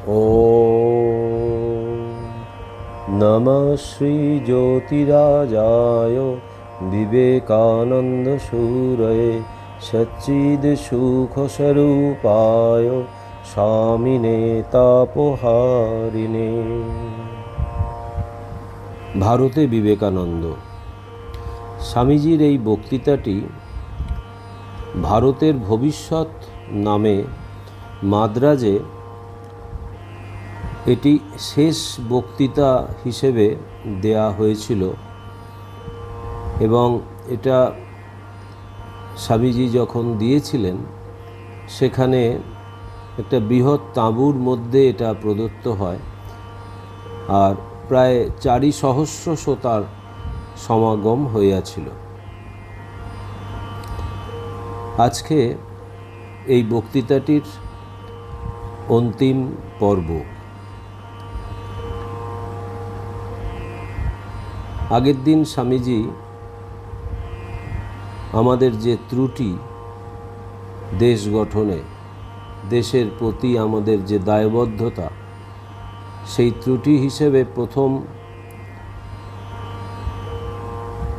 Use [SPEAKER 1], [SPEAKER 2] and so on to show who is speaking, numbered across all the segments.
[SPEAKER 1] ॐ नमः श्रीज्योतिराजाय विवेकानन्दसूरये सच्चिदसुखस्वरूपाय स्वामिने तापहारिणे। ভারতে বিবেকানন্দ। স্বামীজির এই বক্তৃতাটি ভারতের ভবিষ্যৎ নামে মাদ্রাজে এটি শেষ বক্তৃতা হিসেবে দেয়া হয়েছিল এবং এটা স্বামীজি যখন দিয়েছিলেন সেখানে একটা বৃহৎ তাঁবুর মধ্যে এটা প্রদত্ত হয় আর প্রায় 4,000 শ্রোতার সমাগম হইয়াছিল। আজকে এই বক্তৃতাটির অন্তিম পর্ব। আগের দিন স্বামীজি আমাদের যে ত্রুটি দেশ গঠনে, দেশের প্রতি আমাদের যে দায়বদ্ধতা, সেই ত্রুটি হিসেবে প্রথম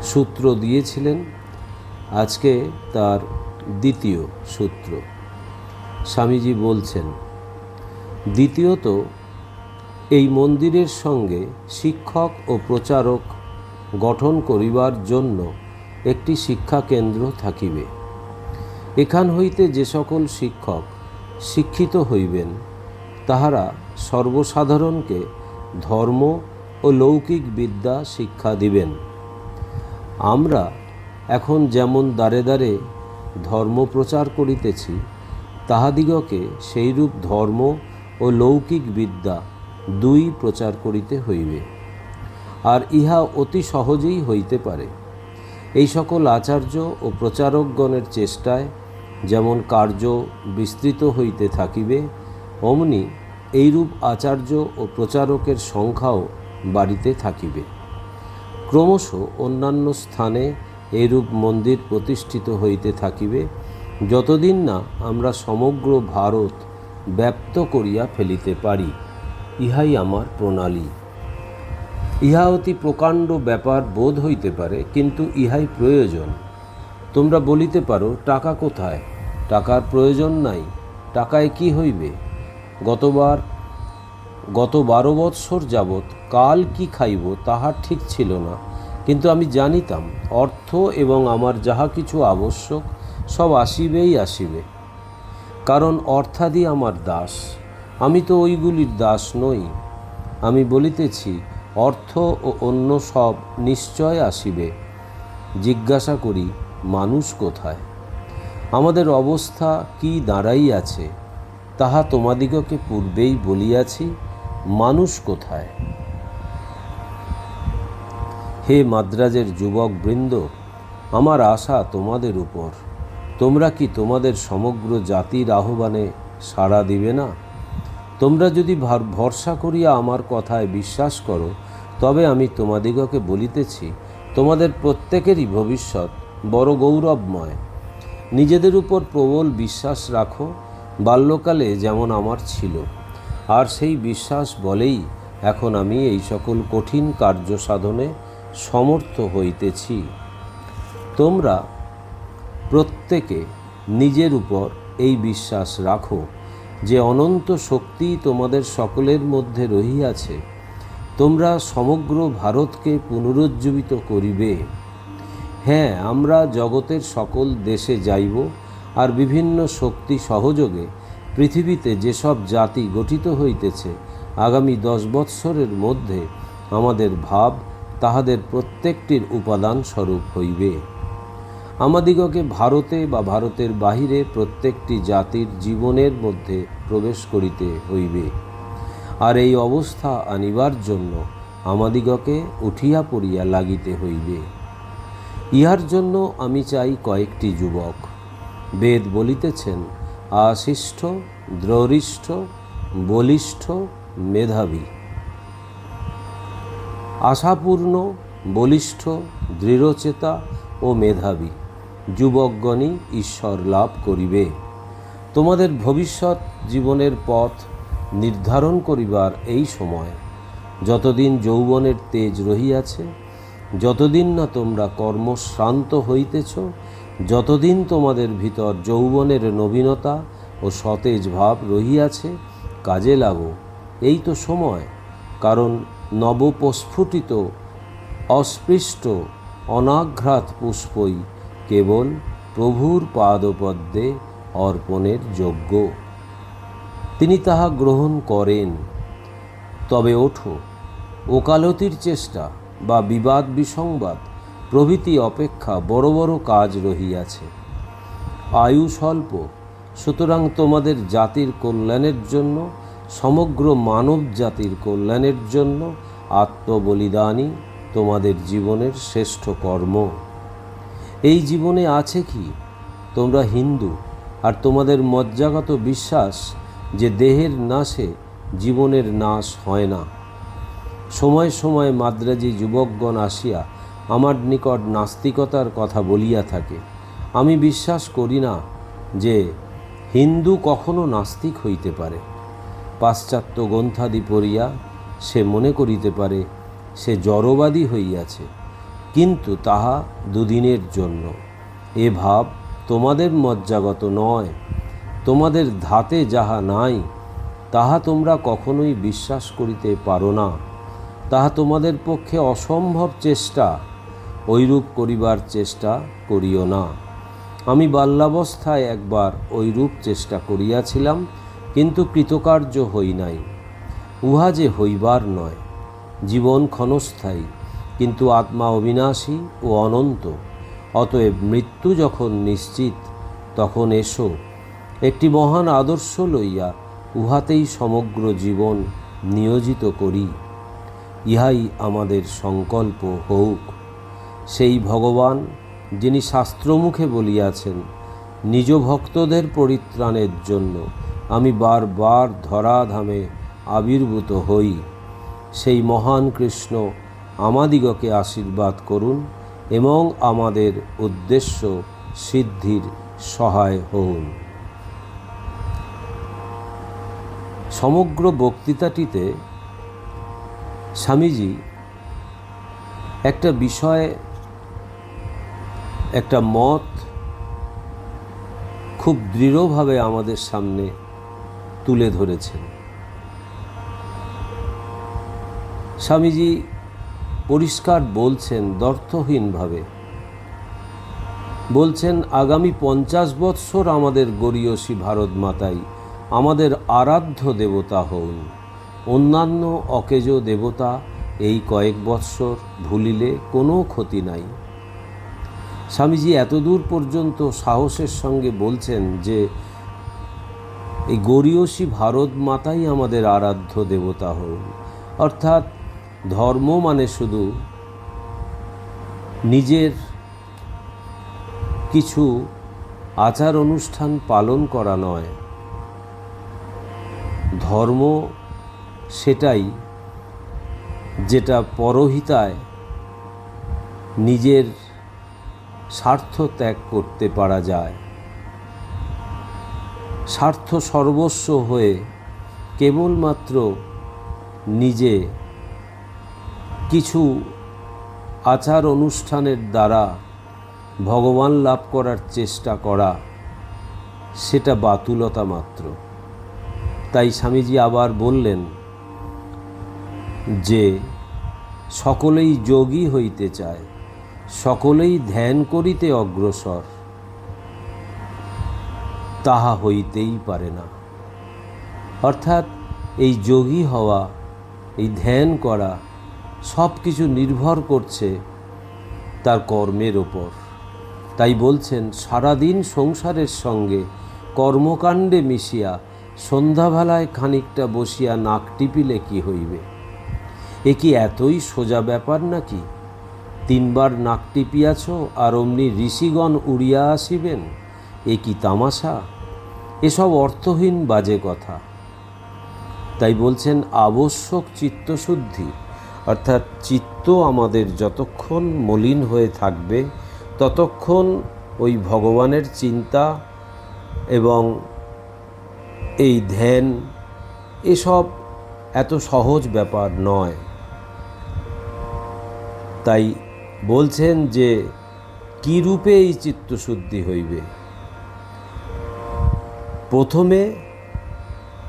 [SPEAKER 1] সূত্র দিয়েছিলেন। আজকে তার দ্বিতীয় সূত্র স্বামীজি বলছেন, দ্বিতীয়ত এই মন্দিরের সঙ্গে শিক্ষক ও প্রচারক গঠন করিবার জন্য একটি শিক্ষা কেন্দ্র থাকিবে। এখান হইতে যে সকল শিক্ষক শিক্ষিত হইবেন তাহারা সর্বসাধারণকে ধর্ম ও লৌকিক বিদ্যা শিক্ষা দিবেন। আমরা এখন যেমন দ্বারে দ্বারে ধর্ম প্রচার করিতেছি, তাহাদিগকে সেইরূপ ধর্ম ও লৌকিক বিদ্যা দুই প্রচার করিতে হইবে। আর ইহা অতি সহজেই হইতে পারে। এই সকল আচার্য ও প্রচারকগণের চেষ্টায় যেমন কার্য বিস্তৃত হইতে থাকিবে, অমনি এইরূপ আচার্য ও প্রচারকের সংখ্যাও বাড়িতে থাকিবে। ক্রমশ অন্যান্য স্থানে এইরূপ মন্দির প্রতিষ্ঠিত হইতে থাকিবে, যতদিন না আমরা সমগ্র ভারত ব্যাপ্ত করিয়া ফেলিতে পারি। ইহাই আমার প্রণালী। ইহা অতি প্রকাণ্ড ব্যাপার বোধ হইতে পারে, কিন্তু ইহাই প্রয়োজন। তোমরা বলিতে পারো, টাকা কোথায়? টাকার প্রয়োজন নাই, টাকায় কি হইবে? গত 12 বৎসর যাবৎ কাল কি খাইব তাহার ঠিক ছিল না, কিন্তু আমি জানিতাম অর্থ এবং আমার যাহা কিছু আবশ্যক সব আসিবেই আসিবে, কারণ অর্থাদি আমার দাস। আমি তো ওইগুলির দাস নই। আমি বলিতেছি, অর্থ ও অন্য সব নিশ্চয় আসিবে। জিজ্ঞাসা করি, মানুষ কোথায়? আমাদের অবস্থা কি দাঁড়াইয়াছে তাহা তোমাদিগকে পূর্বেই বলিয়াছি। মানুষ কোথায়? হে মাদ্রাজের যুবকবৃন্দ, আমার আশা তোমাদের উপর। তোমরা কি তোমাদের সমগ্র জাতির আহ্বানে সাড়া দিবে না? তোমরা যদি ভরসা করিয়া আমার কথায় বিশ্বাস করো, তবে আমি তোমাদিগকে বলিতেছি, তোমাদের প্রত্যেকেরই ভবিষ্যৎ বড় গৌরবময়। নিজেদের উপর প্রবল বিশ্বাস রাখো, বাল্যকালে যেমন আমার ছিল। আর সেই বিশ্বাস বলেই এখন আমি এই সকল কঠিন কার্য সাধনে সমর্থ হইতেছি। তোমরা প্রত্যেকে নিজের উপর এই বিশ্বাস রাখো যে অনন্ত শক্তি তোমাদের সকলের মধ্যে রহিয়াছে। তোমরা সমগ্র ভারতকে পুনরুজ্জীবিত করিবে। হ্যাঁ, আমরা জগতের সকল দেশে যাইব, আর বিভিন্ন শক্তি সহযোগে পৃথিবীতে যেসব জাতি গঠিত হইতেছে, আগামী 10 বৎসরের মধ্যে আমাদের ভাব তাহাদের প্রত্যেকটির উপাদান স্বরূপ হইবে। আমাদিগকে ভারতে বা ভারতের বাহিরে প্রত্যেকটি জাতির জীবনের মধ্যে প্রবেশ করিতে হইবে। আর এই অবস্থা আনিবার জন্য আমাদিগকে উঠিয়া পড়িয়া লাগিতে হইবে। ইহার জন্য আমি চাই কয়েকটি যুবক। বেদ বলিতেছেন, আশিষ্ঠ, দ্রঢ়িষ্ঠ, বলিষ্ঠ, মেধাবী। আশাপূর্ণ, বলিষ্ঠ, দৃঢ়চেতা ও মেধাবী যুবকগণই ঈশ্বর লাভ করিবে। তোমাদের ভবিষ্যৎ জীবনের পথ নির্ধারণ করিবার এই সময়, যতদিন যৌবনের তেজ রহিয়াছে, যতদিন না তোমরা কর্মশ্রান্ত হইতেছ, যতদিন তোমাদের ভিতর যৌবনের নবীনতা ও সতেজ ভাব রহিয়াছে, কাজে লাগো। এই তো সময়। কারণ নবপ্রস্ফুটিত অস্পৃষ্ট অনাঘ্রাত পুষ্পই কেবল প্রভুর পাদপদ্মে অর্পণের যোগ্য। তিনি তাহা গ্রহণ করেন। তবে ওঠো, ওকালতির চেষ্টা বা বিবাদ বিসংবাদ প্রভৃতি অপেক্ষা বড় বড় কাজ রহিয়াছে। আয়ু স্বল্প, সুতরাং তোমাদের জাতির কল্যাণের জন্য, সমগ্র মানব জাতির কল্যাণের জন্য আত্মবলিদানই তোমাদের জীবনের শ্রেষ্ঠ কর্ম। এই জীবনে আছে কি? তোমরা হিন্দু, আর তোমাদের মজ্জাগত বিশ্বাস যে দেহের নাশে জীবনের নাশ হয় না। সময় সময় মাদ্রাজি যুবকগণ আসিয়া আমার নিকট নাস্তিকতার কথা বলিয়া থাকে। আমি বিশ্বাস করি না যে হিন্দু কখনো নাস্তিক হইতে পারে। পাশ্চাত্য গ্রন্থাদি পড়িয়া সে মনে করিতে পারে সে জড়বাদী হইয়াছে, কিন্তু তাহা দুদিনের জন্য। এ ভাব তোমাদের মজ্জাগত নয়। তোমাদের ধাতে যাহা নাই তাহা তোমরা কখনোই বিশ্বাস করিতে পারো না। তাহা তোমাদের পক্ষে অসম্ভব চেষ্টা। ঐরূপ করিবার চেষ্টা করিও না। আমি বাল্যাবস্থায় একবার ঐরূপ চেষ্টা করিয়াছিলাম, কিন্তু কৃতকার্য হই নাই। উহা যে হইবার নয়। জীবন ক্ষণস্থায়ী, কিন্তু আত্মা অবিনাশী ও অনন্ত। অতএব মৃত্যু যখন নিশ্চিত, তখন এসো, একটি মহান আদর্শ লইয়া উহাতেই সমগ্র জীবন নিয়োজিত করি। ইহাই আমাদের সংকল্প হোক। সেই ভগবান যিনি শাস্ত্রমুখে বলিয়াছেন, নিজ ভক্তদের পরিত্রাণের জন্য আমি বারবার ধরাধামে আবির্ভূত হই, সেই মহান কৃষ্ণ আমাদিগকে আশীর্বাদ করুন এবং আমাদের উদ্দেশ্য সিদ্ধির সহায় হন। সমগ্র বক্তৃতাটিতে স্বামীজি একটা বিষয়, একটা মত খুব দৃঢ়ভাবে আমাদের সামনে তুলে ধরেছেন। স্বামীজি পরিষ্কার বলছেন, দ্ব্যর্থহীনভাবে বলছেন, আগামী 50 বৎসর আমাদের গরীয়সী ভারত মাতাই আমাদের আরাধ্য দেবতা হন। অন্যান্য অকেজ দেবতা এই কয়েক বৎসর ভুলিলে কোনো ক্ষতি নাই। স্বামীজি এতদূর পর্যন্ত সাহসের সঙ্গে বলছেন যে এই গরীয়সী ভারত মাতাই আমাদের আরাধ্য দেবতা হন। অর্থাৎ ধর্ম মানে শুধু নিজের কিছু আচার অনুষ্ঠান পালন করা নয়। ধর্ম সেটাই যেটা পরহিতায় নিজের স্বার্থ ত্যাগ করতে পারা যায়। স্বার্থ সর্বস্ব হয়ে কেবলমাত্র নিজে কিছু আচার অনুষ্ঠানের দ্বারা ভগবান লাভ করার চেষ্টা করা, সেটা বাতুলতা মাত্র। তাই স্বামীজি আবার বললেন যে সকলেই যোগী হইতে চায়, সকলেই ধ্যান করিতে অগ্রসর, তাহা হইতেই পারে না। অর্থাৎ এই যোগী হওয়া, এই ধ্যান করা সব কিছু নির্ভর করছে তার কর্মের ওপর। তাই বলছেন, সারাদিন সংসারের সঙ্গে কর্মকাণ্ডে মিশিয়া সন্ধ্যাবেলায় খানিকটা বসিয়া নাক টিপিলে কি হইবে? এ কি এতই সোজা ব্যাপার নাকি? 3 বার নাক টিপিয়াছ আর অমনি ঋষিগণ উড়িয়া আসিবেন? এ কি তামাশা? এসব অর্থহীন বাজে কথা। তাই বলছেন আবশ্যক চিত্তশুদ্ধি, অর্থাৎ চিত্ত আমাদের যতক্ষণ মলিন হয়ে থাকবে ততক্ষণ ওই ভগবানের চিন্তা এবং এই ধ্যান এসব এত সহজ ব্যাপার নয়। তাই বলছেন যে কি রূপে এই চিত্তশুদ্ধি হইবে। প্রথমে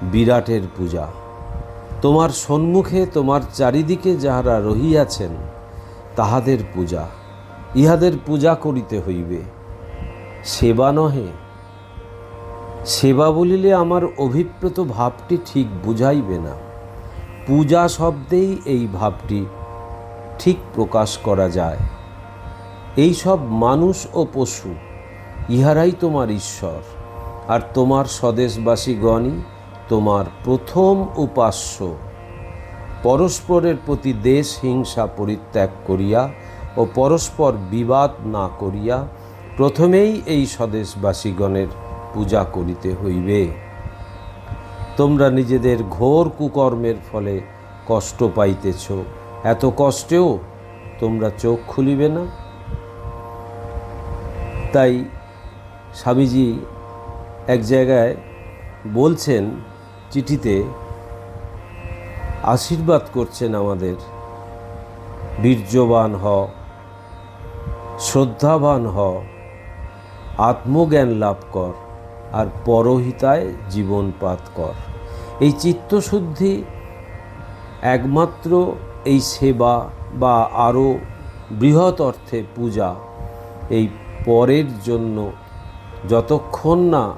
[SPEAKER 1] বিরাটের পূজা। তোমার সম্মুখে তোমার চারিদিকে যাহারা রহিয়াছেন তাহাদের পূজা, ইহাদের পূজা করিতে হইবে। সেবা নহে। সেবা বলিলে আমার অভিপ্রেত ভাবটি ঠিক বুঝাইবে না। পূজা শব্দেই এই ভাবটি ঠিক প্রকাশ করা যায়। এই সব মানুষ ও পশু, ইহারাই তোমার ঈশ্বর, আর তোমার স্বদেশবাসীগণই তোমার প্রথম উপাস্য। পরস্পরের প্রতি দেশ হিংসা পরিত্যাগ করিয়া ও পরস্পর বিবাদ না করিয়া প্রথমেই এই স্বদেশবাসীগণের পূজা করিতে হইবে। তোমরা নিজেদের ঘোর কুকর্মের ফলে কষ্ট পাইতেছ, এত কষ্টেও তোমরা চোখ খুলিবে না। তাই স্বামীজি এক জায়গায় বলছেন, চিঠিতে আশীর্বাদ করছেন আমাদের, বীর্যবান হ, শ্রদ্ধাবান হ, আত্মজ্ঞান লাভ কর, আর পরহিতায় জীবনপাত কর। এই চিত্তশুদ্ধি একমাত্র এই সেবা বা আরও বৃহৎ অর্থে পূজা, এই পরের জন্য যতক্ষণ না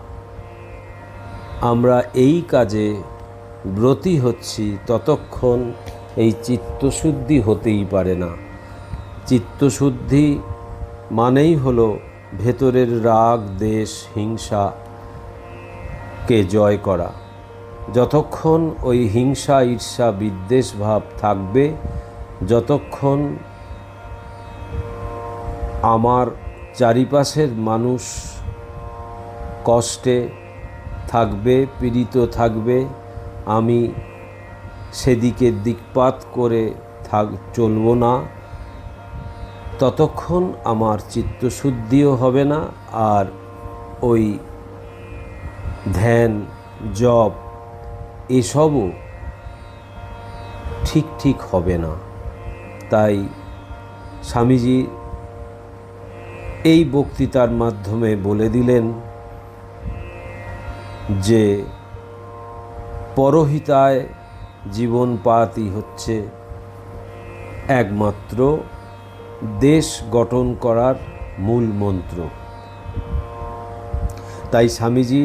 [SPEAKER 1] আমরা এই কাজে ব্রতী হচ্ছি ততক্ষণ এই চিত্তশুদ্ধি হতেই পারে না। চিত্তশুদ্ধি মানেই হলো ভেতরের রাগ, দেশ, হিংসাকে জয় করা। যতক্ষণ ওই হিংসা, ঈর্ষা, বিদ্বেষ ভাব থাকবে, যতক্ষণ আমার চারিপাশের মানুষ কষ্টে থাকবে, পীড়িত থাকবে, আমি সেদিকে দিকপাত করে চলব না, ততক্ষণ আমার চিত্তশুদ্ধিও হবে না, আর ওই ধ্যান, জপ এসবও ঠিক হবে না। তাই স্বামীজি এই বক্তৃতার মাধ্যমে বলে দিলেন যে পরহিতায় জীবনপাতই হচ্ছে একমাত্র দেশ গঠন করার মূল মন্ত্র। তাই স্বামীজি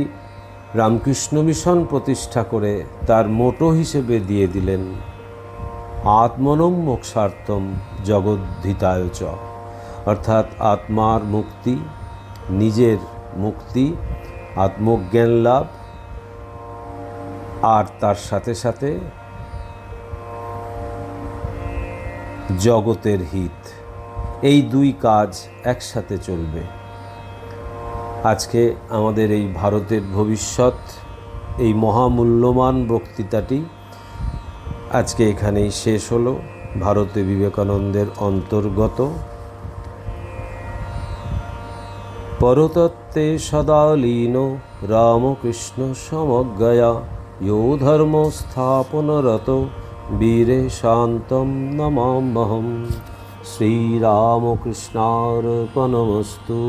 [SPEAKER 1] রামকৃষ্ণ মিশন প্রতিষ্ঠা করে তার মোটো হিসেবে দিয়ে দিলেন আত্মনম মোক্ষার্থম জগদ্ধিতায় চ, অর্থাৎ আত্মার মুক্তি, নিজের মুক্তি, আত্মজ্ঞান লাভ, আর তার সাথে সাথে জগতের হিত। এই দুই কাজ একসাথে চলবে। আজকে আমাদের এই ভারতের ভবিষ্যৎ, এই মহামূল্যবান বক্তৃতাটি আজকে এখানেই শেষ হলো। ভারতে বিবেকানন্দের অন্তর্গত পরতত্ত্বে সদা লীন রামকৃষ্ণ সমজ্ঞয়া यो ধর্ম স্থাপনরত বীরে শান্তম নমাম্যহম। শ্রীরামকৃষ্ণার্পণমস্তু।